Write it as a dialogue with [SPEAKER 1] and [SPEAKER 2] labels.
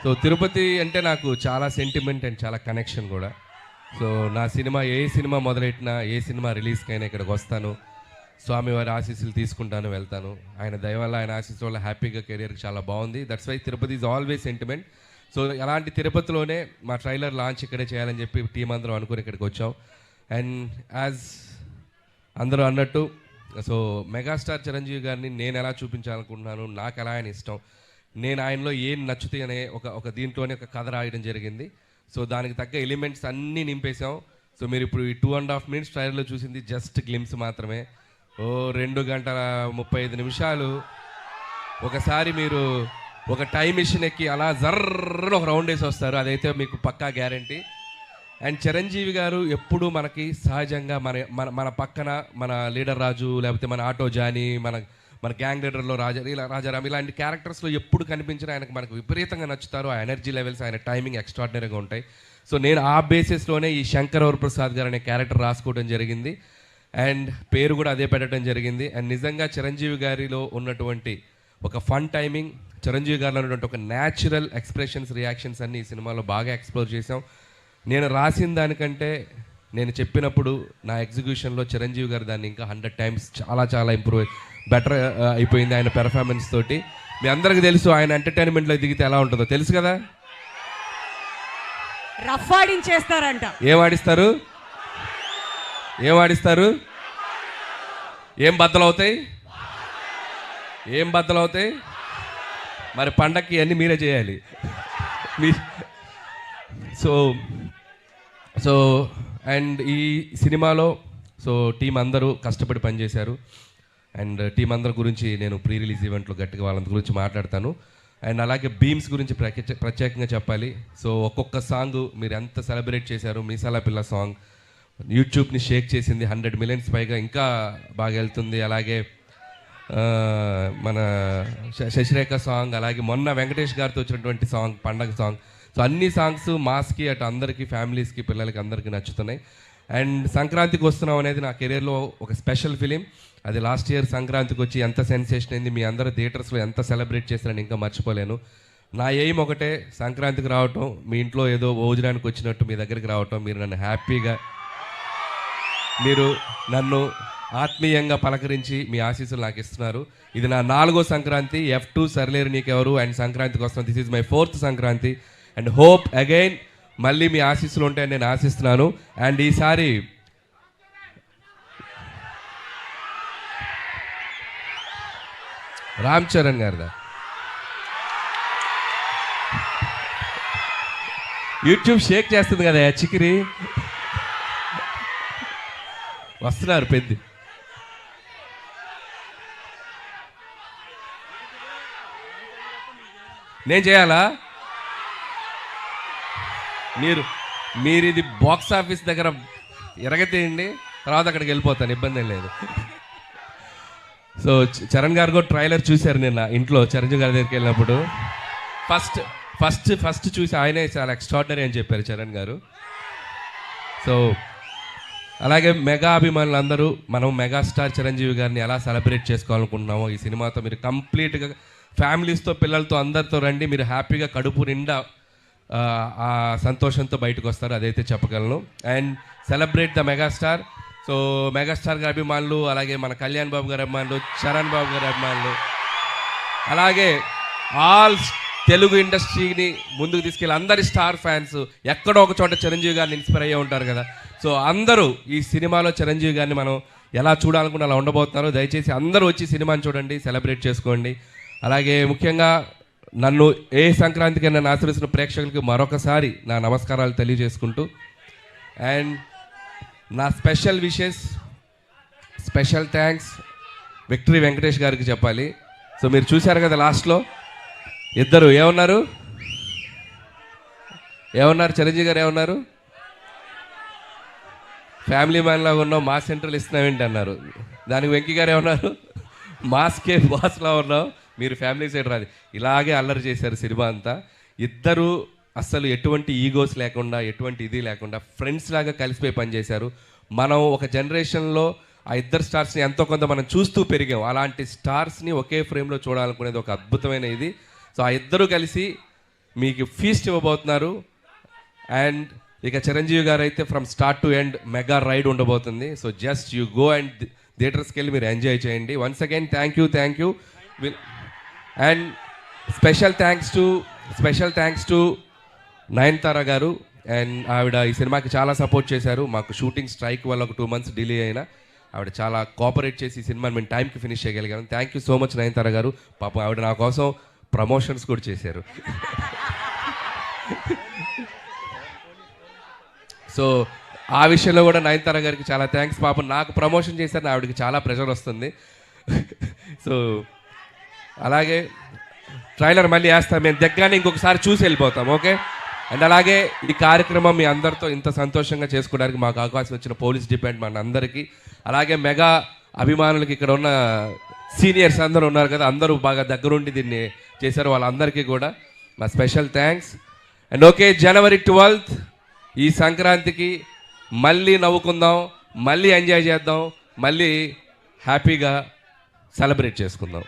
[SPEAKER 1] So Tirupati అంటే నాకు చాలా సెంటిమెంట్ అండ్ చాలా కనెక్షన్ కూడా. సో నా సినిమా ఏ సినిమా మొదలెట్టినా, ఏ సినిమా రిలీజ్కైనా ఇక్కడికి వస్తాను, స్వామివారి ఆశీస్సులు తీసుకుంటాను, వెళ్తాను. ఆయన దయ వల్ల, ఆయన ఆశీస్సు వల్ల హ్యాపీగా కెరియర్ చాలా బాగుంది. That's why Tirupati is always sentiment. So అలాంటి తిరుపతిలోనే మా ట్రైలర్ లాంచ్ ఇక్కడే చేయాలని చెప్పి టీం అందరం అనుకుని ఇక్కడికి వచ్చాం. అండ్ యాజ్ అందరూ అన్నట్టు, సో మెగాస్టార్ చిరంజీవి గారిని నేను ఎలా చూపించాలనుకుంటున్నాను, నాకు ఎలా ఆయన ఇష్టం, నేను ఆయనలో ఏం నచ్చుతాయి అనే ఒక దీంట్లోనే ఒక కథ రాయడం జరిగింది. సో దానికి తగ్గ ఎలిమెంట్స్ అన్నీ నింపేశాం. సో మీరు ఇప్పుడు ఈ 2.5 minutes ట్రైలర్లో చూసింది జస్ట్ గ్లిమ్స్ మాత్రమే. 2 గంటల 35 నిమిషాలు ఒకసారి మీరు ఒక టైం మిషన్ ఎక్కి అలా జర్ర ఒక రౌండ్ వేసి వస్తారు, అదైతే మీకు పక్కా గ్యారంటీ. అండ్ చిరంజీవి గారు ఎప్పుడు మనకి సహజంగా మన పక్కన మన లీడర్ రాజు, లేకపోతే మన ఆటో జానీ, మన గ్యాంగ్ లీడర్లో రాజారాం ఇలాంటి క్యారెక్టర్స్లో ఎప్పుడు కనిపించినా ఆయనకు మనకు విపరీతంగా నచ్చుతారు. ఆ ఎనర్జీ లెవెల్స్, ఆయన టైమింగ్ ఎక్స్ట్రాడినరీగా ఉంటాయి. సో నేను ఆ బేసిస్లోనే ఈ శంకర్ వరప్రసాద్ గారు అనే క్యారెక్టర్ రాసుకోవడం జరిగింది. అండ్ పేరు కూడా అదే పెట్టడం జరిగింది. అండ్ నిజంగా చిరంజీవి గారిలో ఉన్నటువంటి ఒక ఫన్ టైమింగ్, చిరంజీవి గారిలో ఉన్నటువంటి ఒక న్యాచురల్ ఎక్స్ప్రెషన్స్, రియాక్షన్స్ అన్ని ఈ సినిమాలో బాగా ఎక్స్ప్లోర్ చేసాం. నేను రాసిన దానికంటే నేను చెప్పినప్పుడు నా ఎగ్జిక్యూషన్లో చిరంజీవి గారు దాన్ని ఇంకా 100 times చాలా బెటర్ అయిపోయింది ఆయన పెర్ఫార్మెన్స్ తోటి. మీ అందరికీ తెలుసు ఆయన ఎంటర్టైన్మెంట్లో దిగితే ఎలా ఉంటుందో తెలుసు కదా.
[SPEAKER 2] రఫ్ ఆడించేస్తారంట.
[SPEAKER 1] ఏం ఆడిస్తారు? ఏం బద్దలవుతాయి? మరి పండక్కి అన్నీ మీరే చేయాలి. సో అండ్ ఈ సినిమాలో టీం అందరూ కష్టపడి పనిచేశారు. అండ్ టీం అందరి గురించి నేను ప్రీ రిలీజ్ ఈవెంట్లో గట్టిగా వాళ్ళందరి గురించి మాట్లాడతాను. అండ్ అలాగే బీమ్స్ గురించి ప్రత్యేకంగా చెప్పాలి. సో ఒక్కొక్క సాంగ్ మీరు ఎంత సెలబ్రేట్ చేశారు. మీసాల పిల్ల సాంగ్ యూట్యూబ్ని షేక్ చేసింది, 100 millions పైగా ఇంకా బాగా వెళ్తుంది. అలాగే మన శశిరేఖ సాంగ్, అలాగే మొన్న వెంకటేష్ గారితో వచ్చినటువంటి సాంగ్ పండగ సాంగ్. సో అన్ని సాంగ్స్ మాస్కి అటు అందరికీ, ఫ్యామిలీస్కి, పిల్లలకి అందరికీ నచ్చుతున్నాయి. అండ్ సంక్రాంతికి వస్తున్నాం అనేది నా కెరీర్లో ఒక స్పెషల్ ఫిలిం. అది లాస్ట్ ఇయర్ సంక్రాంతికి వచ్చి ఎంత సెన్సేషన్ అయింది, మీ అందరూ థియేటర్స్లో ఎంత సెలబ్రేట్ చేస్తారని ఇంకా మర్చిపోలేను. నా ఎయిమ్ ఒకటే, సంక్రాంతికి రావటం, మీ ఇంట్లో ఏదో భోజనానికి వచ్చినట్టు మీ దగ్గరికి రావటం, మీరు నన్ను హ్యాపీగా, మీరు నన్ను ఆత్మీయంగా పలకరించి మీ ఆశీస్సులు నాకు ఇస్తున్నారు. ఇది నా 4వ Sankranti. F2 Sarileru Neekevvaru and సంక్రాంతికి వస్తున్నాను. This is my 4th Sankranti. And hope again మళ్ళీ మీ ఆశీస్సులు ఉంటాయని నేను ఆశిస్తున్నాను. అండ్ ఈసారి రామ్ చరణ్ గారిదా యూట్యూబ్ షేక్ చేస్తుంది కదా చికిరి, వస్తున్నారు పెద్ద. నేను చేయాలా? మీరు ఇది బాక్స్ ఆఫీస్ దగ్గర ఎరగతేయండి, తర్వాత అక్కడికి వెళ్ళిపోతాను, ఇబ్బంది ఏం లేదు. సో చరణ్ గారు కూడా ట్రైలర్ చూశారు నిన్న ఇంట్లో చిరంజీవి గారి దగ్గరికి వెళ్ళినప్పుడు. ఫస్ట్ చూసి ఆయనే చాలా ఎక్స్ట్రాడినరీ అని చెప్పారు చరణ్ గారు. సో అలాగే మెగా అభిమానులు అందరూ మనం మెగాస్టార్ చిరంజీవి గారిని ఎలా సెలబ్రేట్ చేసుకోవాలనుకుంటున్నామో ఈ సినిమాతో మీరు కంప్లీట్గా ఫ్యామిలీస్తో, పిల్లలతో, అందరితో రండి. మీరు హ్యాపీగా కడుపు నిండా ఆ సంతోషంతో బయటకు వస్తారు, అదైతే చెప్పగలను. And celebrate the megastar. So megastar గారి అభిమానులు, అలాగే మన కళ్యాణ్ బాబు గారి అభిమానులు, చరణ్ బాబు గారి అభిమానులు, అలాగే ఆల్ తెలుగు ఇండస్ట్రీని ముందుకు తీసుకెళ్ళి అందరి స్టార్ ఫ్యాన్స్ ఎక్కడో ఒక చోట చిరంజీవి గారిని ఇన్స్పైర్ అయ్యే ఉంటారు కదా. సో అందరూ ఈ సినిమాలో చిరంజీవి గారిని మనం ఎలా చూడాలనుకుంటే అలా ఉండబోతున్నారు. దయచేసి అందరూ వచ్చి సినిమాని చూడండి, సెలబ్రేట్ చేసుకోండి. అలాగే ముఖ్యంగా నన్ను ఏ సంక్రాంతికి నన్ను ఆశీర్వదిస్తున్న ప్రేక్షకులకి మరొకసారి నా నమస్కారాలు తెలియజేసుకుంటూ, అండ్ నా special wishes, special thanks victory Venkatesh గారికి చెప్పాలి. సో మీరు చూశారు కదా లాస్ట్లో ఇద్దరు ఏమన్నారు చిరంజీవి గారు ఏమన్నారు, ఫ్యామిలీ మ్యాన్ లాగా ఉన్నావు, మా సెంట్రల్ ఇస్తున్నావేంటి అన్నారు. దానికి వెంకీ గారు ఏమన్నారు, మాస్కే బాస్లా ఉన్నావు, మీరు ఫ్యామిలీ సైడ్ రాదు. ఇలాగే అల్లరి చేశారు సినిమా అంతా. ఇద్దరు అస్సలు ఎటువంటి ఈగోస్ లేకుండా, ఎటువంటి ఇది లేకుండా ఫ్రెండ్స్ లాగా కలిసిపోయి పనిచేశారు. మనం ఒక జనరేషన్లో ఆ ఇద్దరు స్టార్స్ని ఎంతో కొంత మనం చూస్తూ పెరిగాం. అలాంటి స్టార్స్ని ఒకే ఫ్రేమ్లో చూడాలనుకునేది ఒక అద్భుతమైన ఇది. సో ఆ ఇద్దరు కలిసి మీకు ఫీస్ట్ ఇవ్వబోతున్నారు. అండ్ ఇక చిరంజీవి గారు అయితే from start to end mega ride ఉండబోతుంది. So just you go and థియేటర్స్కి వెళ్ళి మీరు ఎంజాయ్ చేయండి. Once again thank you. And special thanks to Nayanthara garu. And ఆవిడ ఈ సినిమాకి చాలా సపోర్ట్ చేశారు. మాకు షూటింగ్ స్ట్రైక్ వల్ల ఒక 2 months డిలే అయినా ఆవిడ చాలా కోఆపరేట్ చేసి ఈ సినిమాని మేము టైంకి ఫినిష్ చేయగలిగాము. Thank you so much Nayanthara garu. పాపం ఆవిడ నా కోసం ప్రమోషన్స్ కూడా చేశారు. సో ఆ విషయంలో కూడా నయనతార గారికి చాలా థ్యాంక్స్. పాపం నాకు ప్రమోషన్ చేశారని ఆవిడకి చాలా ప్రెషర్ వస్తుంది. సో అలాగే ట్రైలర్ మళ్ళీ వేస్తాం మేము దగ్గరనే, ఇంకొకసారి చూసి వెళ్ళిపోతాం. ఓకే. అండ్ అలాగే ఈ కార్యక్రమం మీ అందరితో ఇంత సంతోషంగా చేసుకోవడానికి మాకు అవకాశం ఇచ్చిన పోలీస్ డిపార్ట్మెంట్ అందరికీ, అలాగే మెగా అభిమానులకి, ఇక్కడ ఉన్న సీనియర్స్ అందరూ ఉన్నారు కదా, అందరూ బాగా దగ్గరుండి దీన్ని చేశారు, వాళ్ళందరికీ కూడా మా special thanks. And okay, January 12th ఈ సంక్రాంతికి మళ్ళీ నవ్వుకుందాం, మళ్ళీ ఎంజాయ్ చేద్దాం, మళ్ళీ హ్యాపీగా సెలబ్రేట్ చేసుకుందాం.